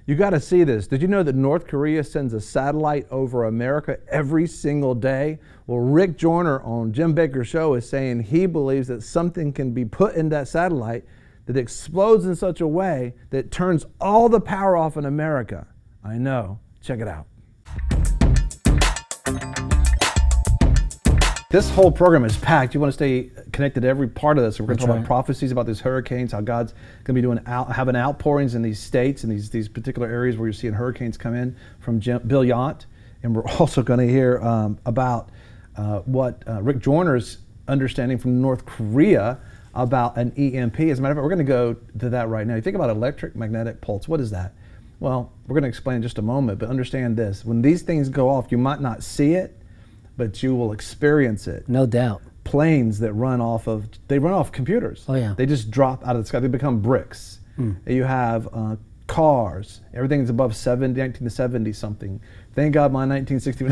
You got to see this. Did you know that North Korea sends a satellite over America every single day? Well, Rick Joyner on Jim Bakker's show is saying he believes that something can be put in that satellite that explodes in such a way that turns all the power off in America. I know. Check it out. This whole program is packed. You want to stay connected to every part of this. We're going to talk about prophecies about these hurricanes, how God's going to be having outpourings in these states and these particular areas where you're seeing hurricanes come in from Bill Yount. And we're also going to hear about what Rick Joyner's understanding from North Korea about an EMP. As a matter of fact, we're going to go to that right now. You think about electric magnetic pulse. What is that? Well, we're going to explain in just a moment, but understand this. When these things go off, you might not see it, but you will experience it. No doubt. Planes that run off computers. Oh yeah. They just drop out of the sky. They become bricks. You have cars. Everything's above 1970 something. Thank God my 1960.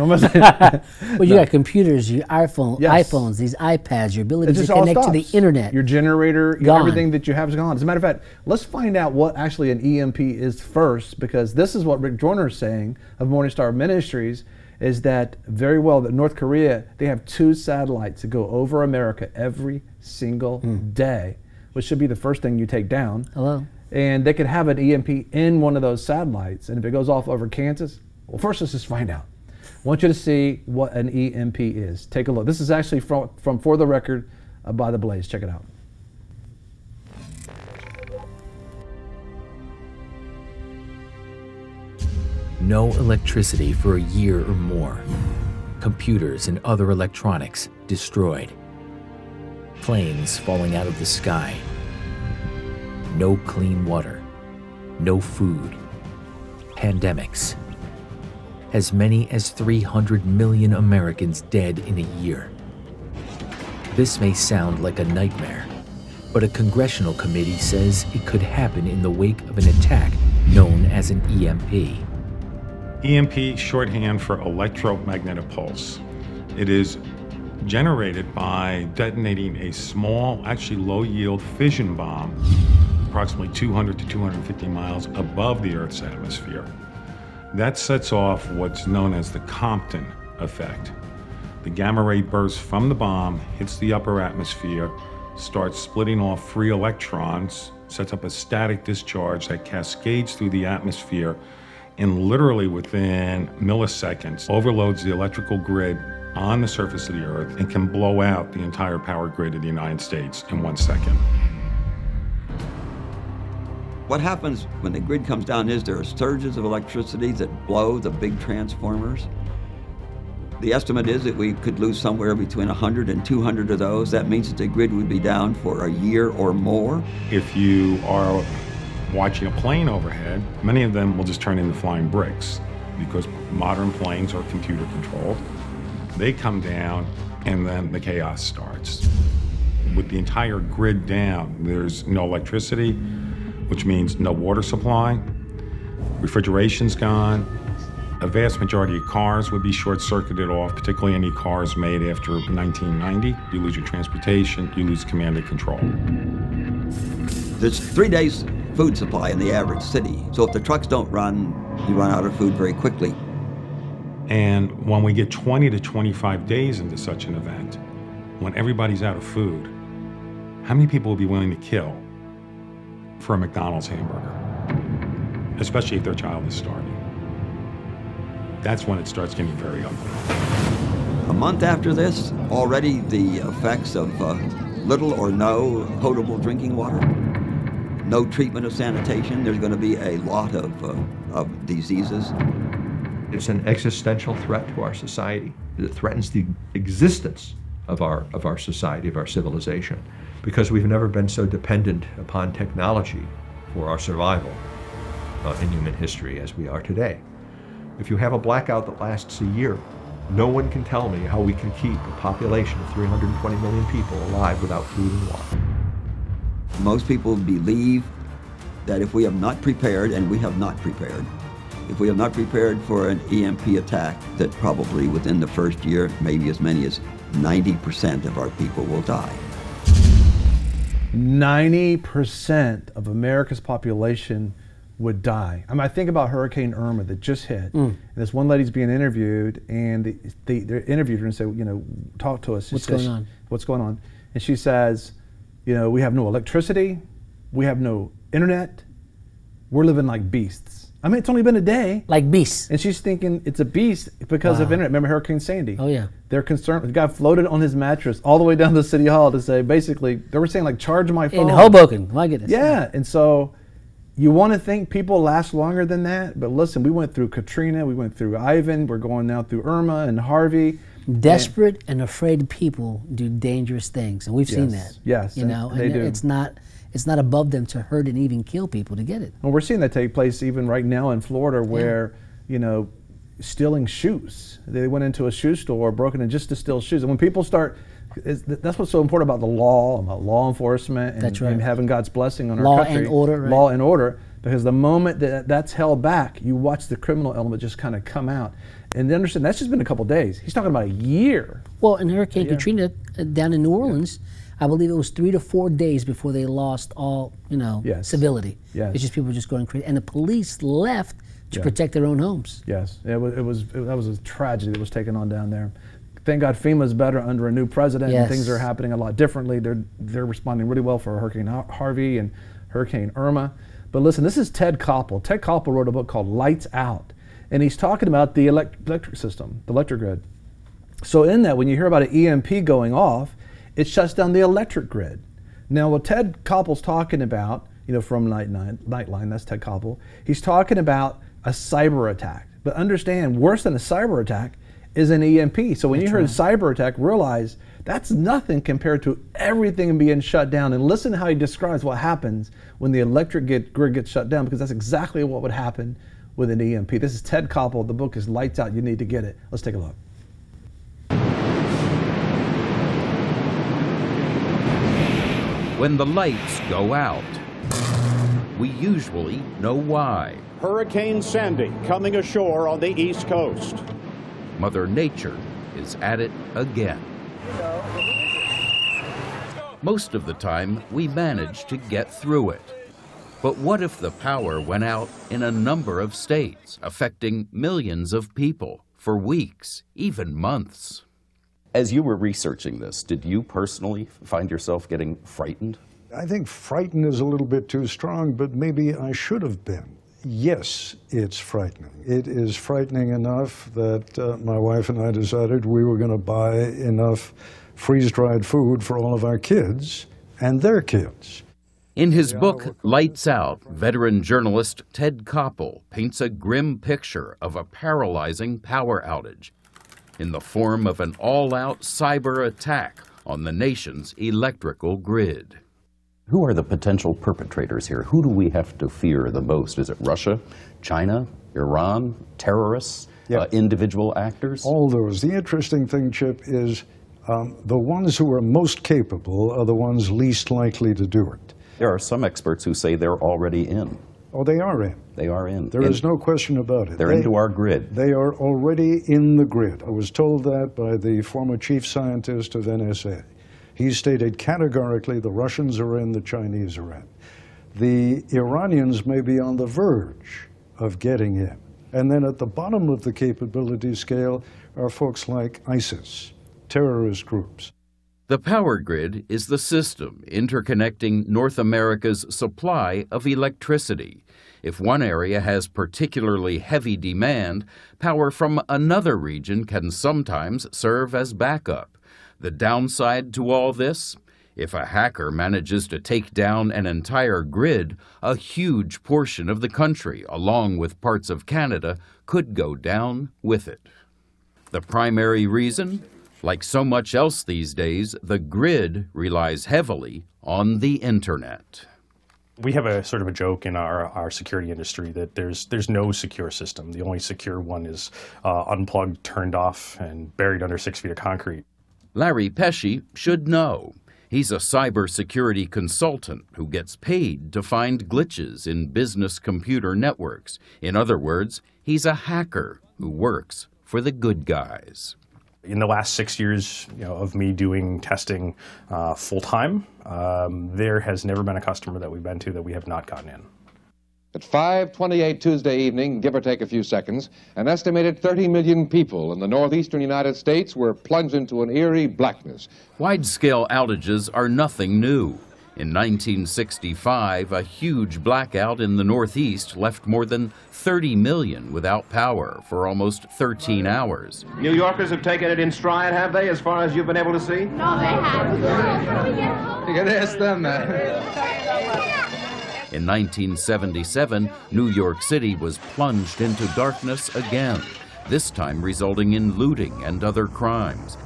Well, you got computers, your iPhones, these iPads, your ability to connect to the internet. Your generator, everything that you have is gone. As a matter of fact, let's find out what actually an EMP is first, because this is what Rick Joyner is saying of Morningstar Ministries, is that very well that North Korea, they have 2 satellites that go over America every single day, which should be the first thing you take down. Hello. And they could have an EMP in one of those satellites, and if it goes off over Kansas, well, first let's just find out. I want you to see what an EMP is. Take a look. This is actually from For the Record by The Blaze. Check it out. No electricity for a year or more. Computers and other electronics destroyed. Planes falling out of the sky. No clean water. No food. Pandemics. As many as 300 million Americans dead in a year. This may sound like a nightmare, but a congressional committee says it could happen in the wake of an attack known as an EMP. EMP, shorthand for electromagnetic pulse. It is generated by detonating a small, actually low-yield fission bomb approximately 200 to 250 miles above the Earth's atmosphere. That sets off what's known as the Compton effect. The gamma ray burst from the bomb, hits the upper atmosphere, starts splitting off free electrons, sets up a static discharge that cascades through the atmosphere, and literally within milliseconds overloads the electrical grid on the surface of the Earth and can blow out the entire power grid of the United States in 1 second. What happens when the grid comes down is there are surges of electricity that blow the big transformers. The estimate is that we could lose somewhere between 100 and 200 of those. That means that the grid would be down for a year or more. If you are watching a plane overhead, many of them will just turn into flying bricks because modern planes are computer controlled. They come down and then the chaos starts. With the entire grid down, there's no electricity, which means no water supply, refrigeration's gone. A vast majority of cars would be short-circuited off, particularly any cars made after 1990. You lose your transportation, you lose command and control. There's 3 days food supply in the average city. So if the trucks don't run, you run out of food very quickly. And when we get 20 to 25 days into such an event, when everybody's out of food, how many people will be willing to kill for a McDonald's hamburger, especially if their child is starving? That's when it starts getting very ugly. A month after this, already the effects of little or no potable drinking water, no treatment of sanitation. There's going to be a lot of diseases. It's an existential threat to our society. It threatens the existence of our society, of our civilization, because we've never been so dependent upon technology for our survival in human history as we are today. If you have a blackout that lasts a year, no one can tell me how we can keep a population of 320 million people alive without food and water. Most people believe that if we have not prepared, and we have not prepared, if we have not prepared for an EMP attack, that probably within the first year, maybe as many as 90% of our people will die. 90% of America's population would die. I mean, I think about Hurricane Irma that just hit, and this one lady's being interviewed, and they interviewed her and said, you know, talk to us. What's going on? What's going on? And she says, you know, we have no electricity, we have no internet, we're living like beasts. I mean, it's only been a day. Like beasts. And she's thinking it's a beast because of internet. Remember Hurricane Sandy? Oh, yeah. They're concerned. The guy floated on his mattress all the way down to City Hall to say, basically, they were saying, like, charge my phone. In Hoboken, my goodness. Yeah, and so you want to think people last longer than that, but listen, we went through Katrina, we went through Ivan, we're going now through Irma and Harvey. Desperate and afraid people do dangerous things, and we've seen that. Yes, you know, they do. It's not above them to hurt and even kill people to get it. Well, we're seeing that take place even right now in Florida, where you know, stealing shoes. They went into a shoe store, broken in just to steal shoes, and when people start, that's what's so important about the law, about law enforcement, and having God's blessing on our country. Law and order, right? Law and order, because the moment that that's held back, you watch the criminal element just kind of come out. And then understand that's just been a couple days. He's talking about a year. Well, in Hurricane Katrina down in New Orleans, I believe it was 3 to 4 days before they lost all, you know, civility. It's just people just going crazy, and the police left to protect their own homes. Yes, that was a tragedy that was taken on down there. Thank God FEMA's better under a new president, and things are happening a lot differently. They're responding really well for Hurricane Harvey and Hurricane Irma. But listen, this is Ted Koppel. Ted Koppel wrote a book called Lights Out, and he's talking about the electric system, the electric grid. So in that, when you hear about an EMP going off, it shuts down the electric grid. Now, what Ted Koppel's talking about, you know, from Nightline, that's Ted Koppel, he's talking about a cyber attack. But understand, worse than a cyber attack is an EMP. So when you hear a cyber attack, realize that's nothing compared to everything being shut down. And listen to how he describes what happens when the electric grid gets shut down, because that's exactly what would happen with an EMP. This is Ted Koppel. The book is Lights Out. You need to get it. Let's take a look. When the lights go out, we usually know why. Hurricane Sandy coming ashore on the East Coast. Mother Nature is at it again. Most of the time, we manage to get through it. But what if the power went out in a number of states, affecting millions of people for weeks, even months? As you were researching this, did you personally find yourself getting frightened? I think frightened is a little bit too strong, but maybe I should have been. Yes, it's frightening. It is frightening enough that my wife and I decided we were going to buy enough freeze-dried food for all of our kids and their kids. In his book, Lights Out, veteran journalist Ted Koppel paints a grim picture of a paralyzing power outage in the form of an all-out cyber attack on the nation's electrical grid. Who are the potential perpetrators here? Who do we have to fear the most? Is it Russia, China, Iran, terrorists, individual actors? All those. The interesting thing, Chip, is the ones who are most capable are the ones least likely to do it. There are some experts who say they're already in. Oh, they are in. They are in. There is no question about it. They're into our grid. They are already in the grid. I was told that by the former chief scientist of NSA. He stated categorically the Russians are in, the Chinese are in. The Iranians may be on the verge of getting in. And then at the bottom of the capability scale are folks like ISIS, terrorist groups. The power grid is the system interconnecting North America's supply of electricity. If one area has particularly heavy demand, power from another region can sometimes serve as backup. The downside to all this? If a hacker manages to take down an entire grid, a huge portion of the country, along with parts of Canada, could go down with it. The primary reason? Like so much else these days, the grid relies heavily on the internet. We have a sort of a joke in our security industry that there's no secure system. The only secure one is unplugged, turned off, and buried under 6 feet of concrete. Larry Pesci should know. He's a cybersecurity consultant who gets paid to find glitches in business computer networks. In other words, he's a hacker who works for the good guys. In the last 6 years of me doing testing full-time, there has never been a customer that we've been to that we have not gotten in. At 5:28 Tuesday evening, give or take a few seconds, an estimated 30 million people in the northeastern United States were plunged into an eerie blackness. Wide-scale outages are nothing new. In 1965, a huge blackout in the Northeast left more than 30 million without power for almost 13 hours. New Yorkers have taken it in stride, have they, as far as you've been able to see? No, they haven't. You can ask them that. In 1977, New York City was plunged into darkness again, this time resulting in looting and other crimes.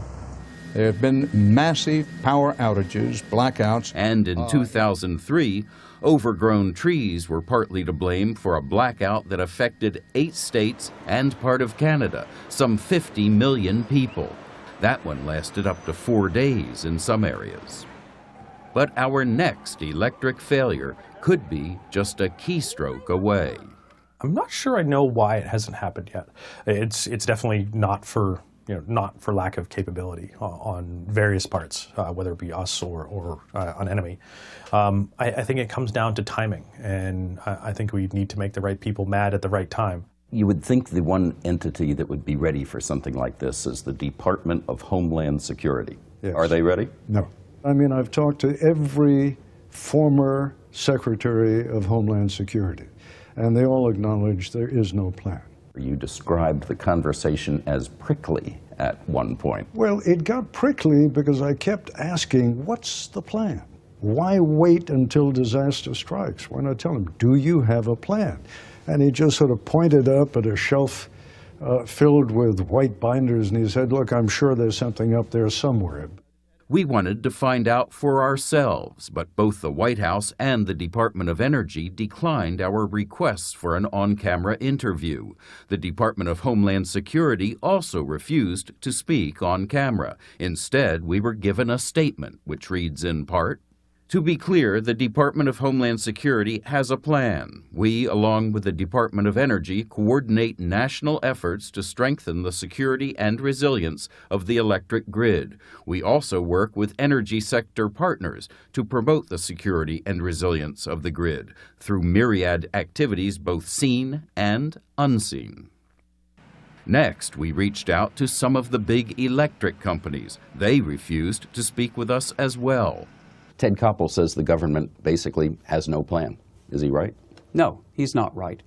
There have been massive power outages, blackouts. And in 2003, overgrown trees were partly to blame for a blackout that affected 8 states and part of Canada, some 50 million people. That one lasted up to 4 days in some areas. But our next electric failure could be just a keystroke away. I'm not sure I know why it hasn't happened yet. It's definitely not for lack of capability on various parts, whether it be us or an enemy. I think it comes down to timing, and I think we need to make the right people mad at the right time. You would think the one entity that would be ready for something like this is the Department of Homeland Security. Yes. Are they ready? No. I mean, I've talked to every former Secretary of Homeland Security, and they all acknowledge there is no plan. You described the conversation as prickly at one point. Well, it got prickly because I kept asking, what's the plan? Why wait until disaster strikes? Why not tell him, do you have a plan? And he just sort of pointed up at a shelf filled with white binders, and he said, look, I'm sure there's something up there somewhere. We wanted to find out for ourselves, but both the White House and the Department of Energy declined our requests for an on-camera interview. The Department of Homeland Security also refused to speak on camera. Instead, we were given a statement, which reads in part, "To be clear, the Department of Homeland Security has a plan. We, along with the Department of Energy, coordinate national efforts to strengthen the security and resilience of the electric grid. We also work with energy sector partners to promote the security and resilience of the grid through myriad activities both seen and unseen." Next, we reached out to some of the big electric companies. They refused to speak with us as well. Ted Koppel says the government basically has no plan. Is he right? No, he's not right.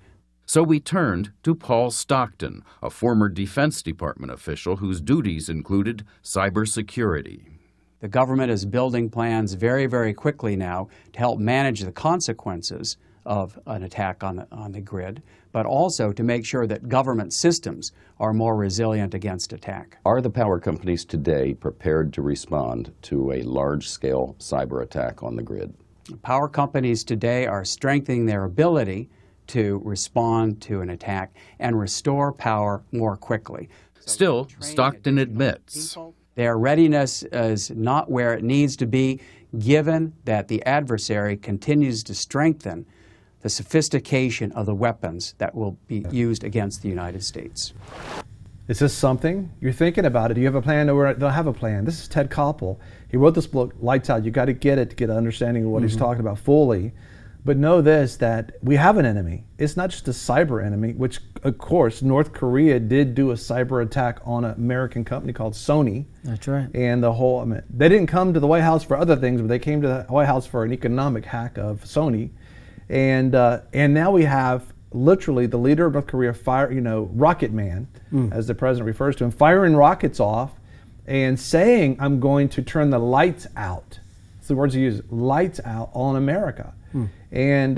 So we turned to Paul Stockton, a former Defense Department official whose duties included cybersecurity. The government is building plans very, very quickly now to help manage the consequences of an attack on the grid, but also to make sure that government systems are more resilient against attack. Are the power companies today prepared to respond to a large-scale cyber attack on the grid? Power companies today are strengthening their ability to respond to an attack and restore power more quickly. Still, Stockton admits their readiness is not where it needs to be, given that the adversary continues to strengthen the sophistication of the weapons that will be used against the United States. Is this something? You're thinking about it. Do you have a plan? No, they'll have a plan. This is Ted Koppel. He wrote this book, Lights Out. You got to get it to get an understanding of what he's talking about fully. But know this, that we have an enemy. It's not just a cyber enemy, which, of course, North Korea did do a cyber attack on an American company called Sony. That's right. And the whole, they didn't come to the White House for other things, but they came to the White House for an economic hack of Sony. And now we have literally the leader of North Korea, Rocket Man, as the president refers to him, firing rockets off and saying, I'm going to turn the lights out. That's the words he uses, lights out on America. And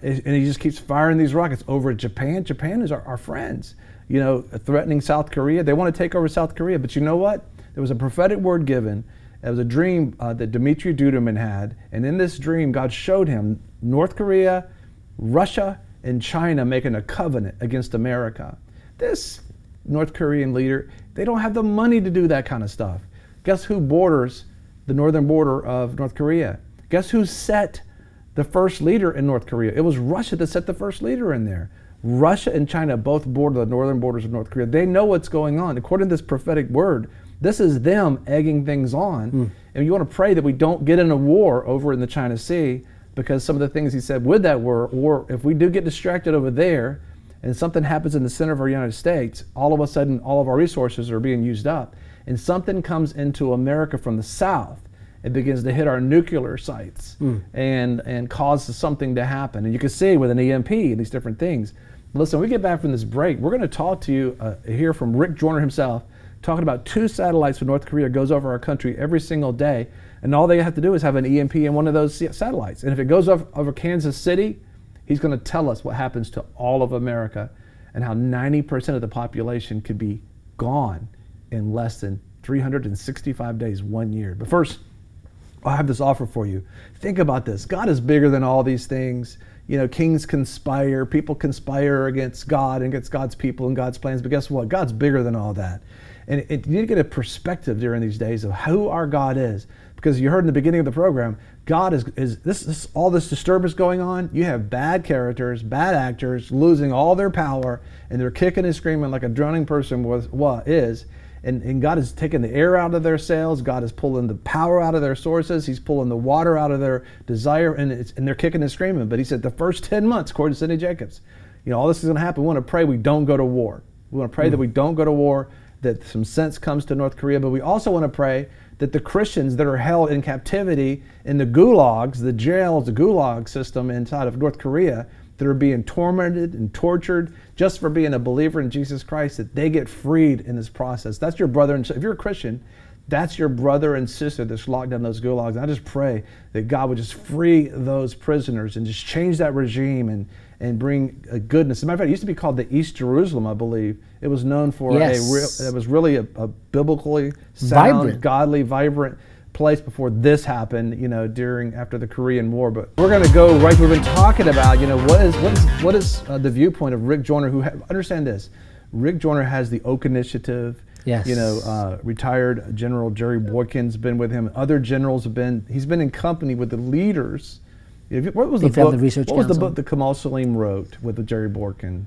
he just keeps firing these rockets over at Japan. Japan is our friends, threatening South Korea. They want to take over South Korea. But you know what? There was a prophetic word given. It was a dream that Dmitry Duduman had. And in this dream, God showed him North Korea, Russia, and China making a covenant against America. This North Korean leader, they don't have the money to do that kind of stuff. Guess who borders the northern border of North Korea? Guess who set the first leader in North Korea? It was Russia that set the first leader in there. Russia and China both border the northern borders of North Korea. They know what's going on. According to this prophetic word, this is them egging things on. And you want to pray that we don't get in a war over in the China Sea, because some of the things he said with that were, or if we do get distracted over there and something happens in the center of our United States, all of a sudden all of our resources are being used up, and something comes into America from the south, it begins to hit our nuclear sites and causes something to happen. And you can see with an EMP and these different things. Listen, when we get back from this break, we're going to talk to you, hear from Rick Joyner himself, talking about 2 satellites from North Korea goes over our country every single day, and all they have to do is have an EMP in one of those satellites. And if it goes over Kansas City, he's going to tell us what happens to all of America and how 90% of the population could be gone in less than 365 days, 1 year. But first, I have this offer for you. Think about this. God is bigger than all these things. You know, kings conspire, people conspire against God and against God's people and God's plans. But guess what? God's bigger than all that. And you need to get a perspective during these days of who our God is. Because you heard in the beginning of the program, God is all this disturbance going on. You have bad characters, bad actors losing all their power, and they're kicking and screaming like a drowning person is. And God is taking the air out of their sails. God is pulling the power out of their sources. He's pulling the water out of their desire, and they're kicking and screaming. But he said the first 10 months, according to Sidney Jacobs, you know, all this is going to happen. We want to pray we don't go to war. We want to pray that we don't go to war, that some sense comes to North Korea. But we also want to pray that the Christians that are held in captivity in the gulags, the jails, the gulag system inside of North Korea, that are being tormented and tortured just for being a believer in Jesus Christ, that they get freed in this process. That's your brother and sister. If you're a Christian, that's your brother and sister that's locked down those gulags. And I just pray that God would just free those prisoners and just change that regime and bring a goodness. As a matter of fact, it used to be called the East Jerusalem, I believe. It was known for it was really a biblically sound, godly, vibrant place before this happened, you know, after the Korean War. But we're going to go right. We've been talking about, you know, what is the viewpoint of Rick Joyner, who understand this. Rick Joyner has the Oak Initiative. Yes. You know, retired General Jerry Boykin's been with him. Other generals have been. He's been in company with the leaders. What was the book? What was the book that Kamal Salim wrote with Jerry Boykin?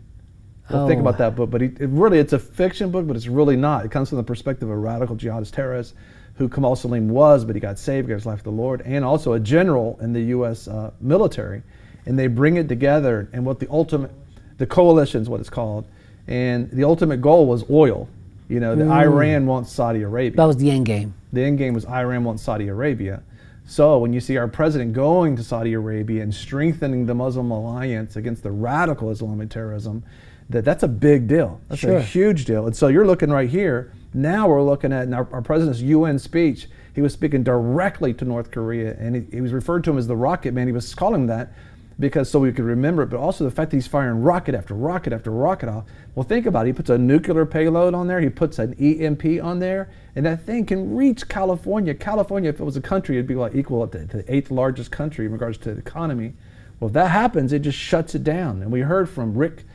Well, think about that book. But it's a fiction book, but it's really not. It comes from the perspective of a radical jihadist terrorist who Kamal Salim was, but he got saved, gave his life to the Lord, and also a general in the U.S. Military. And they bring it together, and the coalition is what it's called, and the ultimate goal was oil. You know, Iran wants Saudi Arabia. That was the end game. The end game was Iran wants Saudi Arabia. So when you see our president going to Saudi Arabia and strengthening the Muslim alliance against the radical Islamic terrorism, that's a big deal. That's a huge deal. And so you're looking right here. Now we're looking at our president's UN speech. He was speaking directly to North Korea, and he was referred to him as the Rocket Man. He was calling him that because so we could remember it, but also the fact that he's firing rocket after rocket after rocket off. Well, think about it. He puts a nuclear payload on there. He puts an EMP on there, and that thing can reach California. California, if it was a country, it'd be like equal to the 8th largest country in regards to the economy. Well, if that happens, it just shuts it down. And we heard from Rick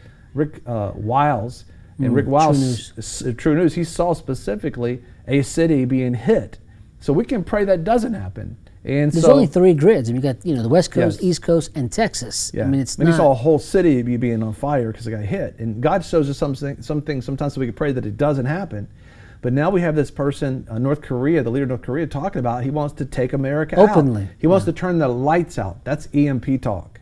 Wiles. And Rick Wiles, True News, he saw specifically a city being hit. So we can pray that doesn't happen. And there's only 3 grids. I mean, you got the West Coast, East Coast, and Texas. Yeah. I mean, it's not. He saw a whole city being on fire because it got hit. And God shows us something sometimes so we can pray that it doesn't happen. But now we have this person, North Korea, the leader of North Korea, talking about he wants to take America openly. Out. He wants to turn the lights out. That's EMP talk.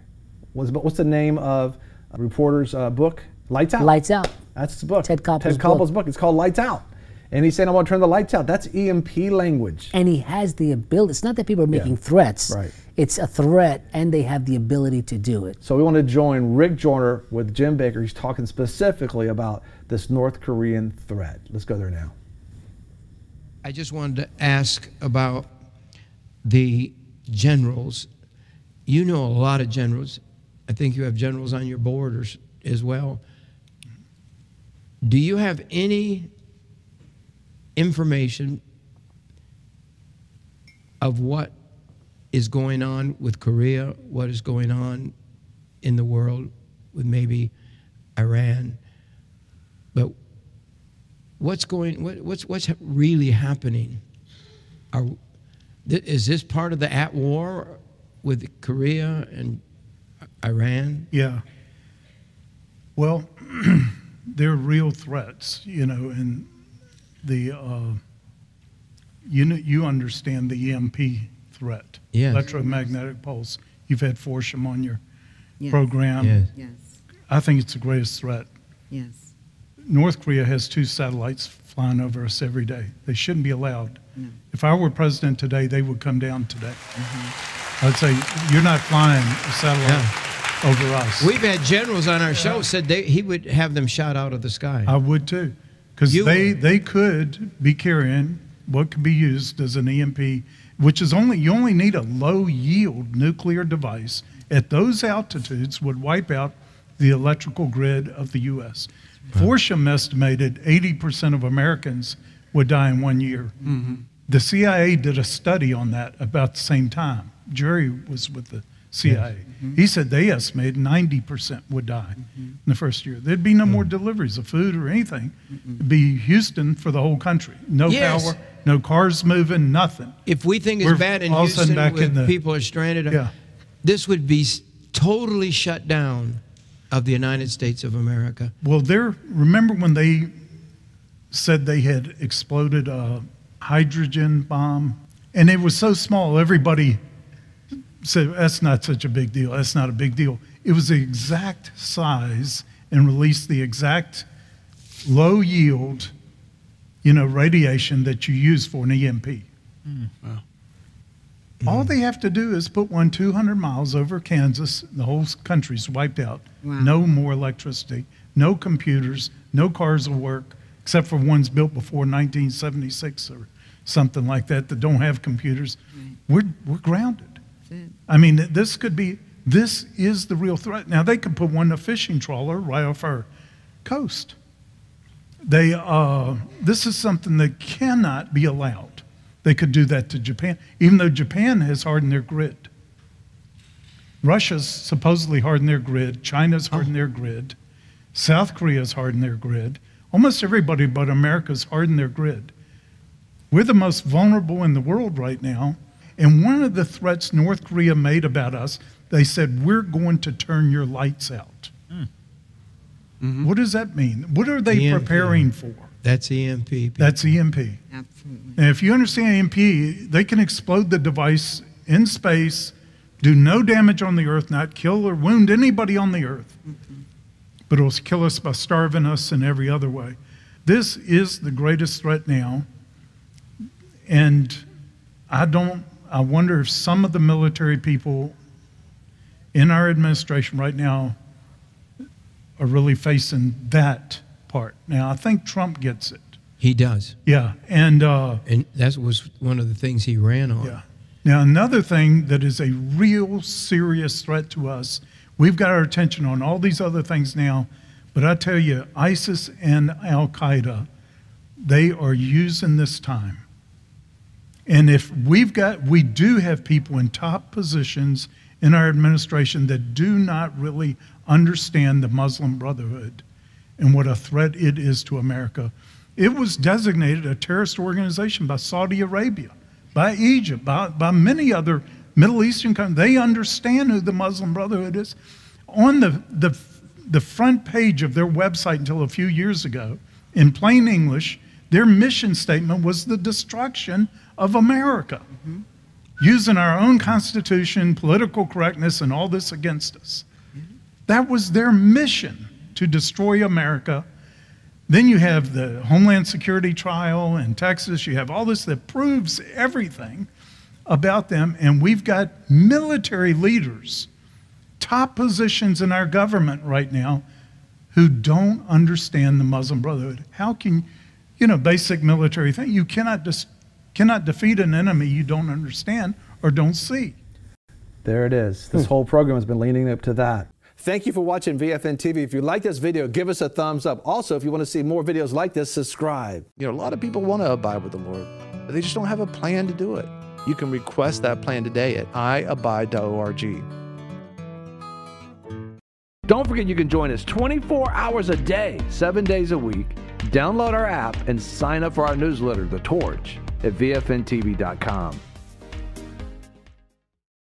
What's the name of a reporter's book? Lights Out. Lights Out. That's the book. Ted Koppel's book. It's called Lights Out. And he's saying, I want to turn the lights out. That's EMP language. And he has the ability. It's not that people are making threats. Right. It's a threat, and they have the ability to do it. So we want to join Rick Joyner with Jim Baker. He's talking specifically about this North Korean threat. Let's go there now. I just wanted to ask about the generals. You know a lot of generals. I think you have generals on your board as well. Do you have any information of what is going on with Korea, what is going on in the world with maybe Iran, but what's really happening? Is this part of the at war with Korea and Iran? Yeah. Well, they're real threats, you know, and the you understand the EMP threat, yes. electromagnetic pulse You've had Forsham on your program. Yes. I think it's the greatest threat. Yes. North Korea has 2 satellites flying over us every day. They shouldn't be allowed. No. If I were president today, they would come down today. I'd say, you're not flying a satellite over us. We've had generals on our show said he would have them shot out of the sky. I would too. Because they could be carrying what could be used as an EMP, which is you only need a low yield nuclear device at those altitudes would wipe out the electrical grid of the U.S. Forsham estimated 80% of Americans would die in 1 year. The CIA did a study on that about the same time. Jerry was with the CIA. He said they estimated 90% would die in the first year. There'd be no more deliveries of food or anything. It'd be Houston for the whole country. No power, no cars moving, nothing. If we think it's bad in Houston when people are stranded, this would be totally shut down of the United States of America. Well, remember when they said they had exploded a hydrogen bomb? And it was so small, everybody said, that's not such a big deal. That's not a big deal. It was the exact size and released the exact low yield, radiation that you use for an EMP. Wow. All they have to do is put one 200 miles over Kansas. The whole country's wiped out. Wow. No more electricity, no computers, no cars will work, except for ones built before 1976 or something like that don't have computers. Right. We're grounded. I mean, this is the real threat. Now, they could put a fishing trawler right off our coast. This is something that cannot be allowed. They could do that to Japan, even though Japan has hardened their grid. Russia's supposedly hardened their grid. China's hardened their grid. South Korea's hardened their grid. Almost everybody but America's hardened their grid. We're the most vulnerable in the world right now. And one of the threats North Korea made about us, they said, we're going to turn your lights out. What does that mean? What are they EMP. Preparing for? That's EMP. That's EMP. Absolutely. And if you understand EMP, they can explode the device in space, do no damage on the Earth, not kill or wound anybody on the Earth. But it'll kill us by starving us in every other way. This is the greatest threat now. And I wonder if some of the military people in our administration right now are really facing that part. Now, I think Trump gets it. He does. Yeah. And that was one of the things he ran on. Yeah. Now, another thing that is a real serious threat to us, we've got our attention on all these other things now, but I tell you, ISIS and Al-Qaeda, they are using this time. And if we do have people in top positions in our administration that do not really understand the Muslim Brotherhood and what a threat it is to America. It was designated a terrorist organization by Saudi Arabia, by Egypt, by many other Middle Eastern countries. They understand who the Muslim Brotherhood is. On the front page of their website until a few years ago, in plain English, their mission statement was the destruction of America, using our own constitution, political correctness, and all this against us. That was their mission, to destroy America. Then you have the Homeland Security trial in Texas. You have all this that proves everything about them. And we've got military leaders, top positions in our government right now, who don't understand the Muslim Brotherhood. How can, basic military thing, you cannot defeat an enemy you don't understand or don't see. There it is. This whole program has been leaning up to that. Thank you for watching VFN TV. If you like this video, give us a thumbs up. Also, if you want to see more videos like this, subscribe. A lot of people want to abide with the Lord, but they just don't have a plan to do it. You can request that plan today at iabide.org. Don't forget you can join us 24 hours a day, 7 days a week. Download our app and sign up for our newsletter, The Torch, at vfntv.com.